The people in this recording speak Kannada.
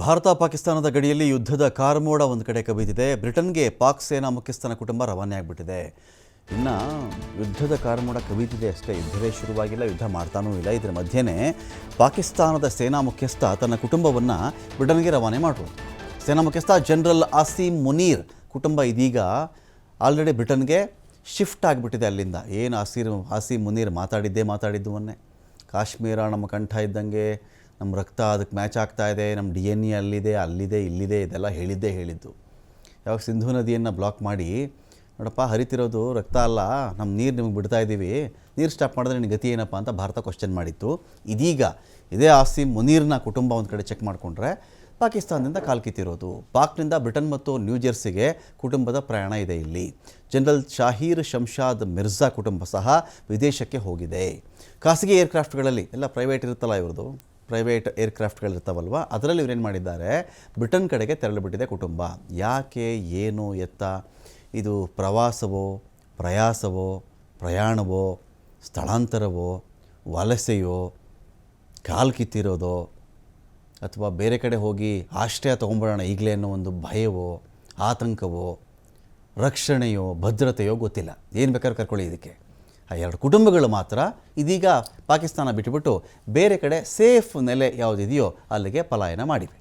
ಭಾರತ ಪಾಕಿಸ್ತಾನದ ಗಡಿಯಲ್ಲಿ ಯುದ್ಧದ ಕಾರ್ಮೋಡ ಒಂದು ಕಡೆ ಕವಿದಿದೆ. ಬ್ರಿಟನ್ಗೆ ಪಾಕ್ ಸೇನಾ ಮುಖ್ಯಸ್ಥನ ಕುಟುಂಬ ರವಾನೆ ಆಗಿಬಿಟ್ಟಿದೆ. ಇನ್ನು ಯುದ್ಧದ ಕಾರ್ಮೋಡ ಕವಿದಿದೆ ಅಷ್ಟೇ, ಯುದ್ಧವೇ ಶುರುವಾಗಿಲ್ಲ, ಯುದ್ಧ ಮಾಡ್ತಾನೂ ಇಲ್ಲ. ಇದರ ಮಧ್ಯೆನೇ ಪಾಕಿಸ್ತಾನದ ಸೇನಾ ಮುಖ್ಯಸ್ಥ ತನ್ನ ಕುಟುಂಬವನ್ನು ಬ್ರಿಟನ್ಗೆ ರವಾನೆ ಮಾಡೋದು. ಸೇನಾ ಮುಖ್ಯಸ್ಥ ಜನರಲ್ ಆಸೀಮ್ ಮುನೀರ್ ಕುಟುಂಬ ಇದೀಗ ಆಲ್ರೆಡಿ ಬ್ರಿಟನ್ಗೆ ಶಿಫ್ಟ್ ಆಗಿಬಿಟ್ಟಿದೆ. ಅಲ್ಲಿಂದ ಏನು ಆಸೀಮ್ ಮುನೀರ್ ಮಾತಾಡಿದ್ದು ಮೊನ್ನೆ, ಕಾಶ್ಮೀರ ನಮ್ಮ ಕಂಠ ಇದ್ದಂಗೆ, ನಮ್ಮ ರಕ್ತ ಅದಕ್ಕೆ ಮ್ಯಾಚ್ ಆಗ್ತಾ ಇದೆ, ನಮ್ಮ DNA ಅಲ್ಲಿದೆ ಇಲ್ಲಿದೆ, ಇದೆಲ್ಲ ಹೇಳಿದ್ದು. ಯಾವಾಗ ಸಿಂಧೂ ನದಿಯನ್ನು ಬ್ಲಾಕ್ ಮಾಡಿ, ನೋಡಪ್ಪ ಹರಿತಿರೋದು ರಕ್ತ ಅಲ್ಲ, ನಮ್ಮ ನೀರು ನಿಮಗೆ ಬಿಡ್ತಾ ಇದ್ದೀವಿ, ನೀರು ಸ್ಟಾಪ್ ಮಾಡಿದ್ರೆ ನಿನ್ನ ಗತಿ ಏನಪ್ಪ ಅಂತ ಭಾರತ ಕ್ವಶನ್ ಮಾಡಿತ್ತು. ಇದೀಗ ಇದೇ ಆಸೀಮ್ ಮುನೀರ್ನ ಕುಟುಂಬ ಒಂದು ಕಡೆ ಚೆಕ್ ಮಾಡಿಕೊಂಡ್ರೆ ಪಾಕಿಸ್ತಾನದಿಂದ ಕಾಲ್ಕಿತ್ತಿರೋದು. ಪಾಕ್ನಿಂದ ಬ್ರಿಟನ್ ಮತ್ತು ನ್ಯೂ ಜೆರ್ಸಿಗೆ ಕುಟುಂಬದ ಪ್ರಯಾಣ ಇದೆ. ಇಲ್ಲಿ ಜನರಲ್ ಶಾಹೀರ್ ಶಂಷಾದ್ ಮಿರ್ಜಾ ಕುಟುಂಬ ಸಹ ವಿದೇಶಕ್ಕೆ ಹೋಗಿದೆ. ಖಾಸಗಿ ಏರ್ಕ್ರಾಫ್ಟ್ಗಳಲ್ಲಿ ಎಲ್ಲ ಪ್ರೈವೇಟ್ ಇರುತ್ತಲ್ಲ, ಇವ್ರದ್ದು ಪ್ರೈವೇಟ್ ಏರ್ಕ್ರಾಫ್ಟ್ಗಳಿರ್ತಾವಲ್ವ, ಅದರಲ್ಲಿ ಇವರೇನು ಮಾಡಿದ್ದಾರೆ, ಬ್ರಿಟನ್ ಕಡೆಗೆ ತೆರಳಿಬಿಟ್ಟಿದೆ ಕುಟುಂಬ. ಯಾಕೆ, ಏನು, ಎತ್ತ, ಇದು ಪ್ರವಾಸವೋ, ಪ್ರಯಾಸವೋ, ಪ್ರಯಾಣವೋ, ಸ್ಥಳಾಂತರವೋ, ವಲಸೆಯೋ, ಕಾಲು ಕಿತ್ತಿರೋದೋ, ಅಥವಾ ಬೇರೆ ಕಡೆ ಹೋಗಿ ಆಶ್ರಯ ತೊಗೊಂಬಿಡೋಣ ಈಗಲೇ ಅನ್ನೋ ಒಂದು ಭಯವೋ, ಆತಂಕವೋ, ರಕ್ಷಣೆಯೋ, ಭದ್ರತೆಯೋ ಗೊತ್ತಿಲ್ಲ. ಏನು ಬೇಕಾದ್ರೂ ಕರ್ಕೊಳ್ಳಿ. ಇದಕ್ಕೆ ಆ ಎರಡು ಕುಟುಂಬಗಳು ಮಾತ್ರ ಇದೀಗ ಪಾಕಿಸ್ತಾನ ಬಿಟ್ಟುಬಿಟ್ಟು ಬೇರೆ ಕಡೆ ಸೇಫ್ ನೆಲೆ ಯಾವುದಿದೆಯೋ ಅಲ್ಲಿಗೆ ಪಲಾಯನ ಮಾಡಿವೆ.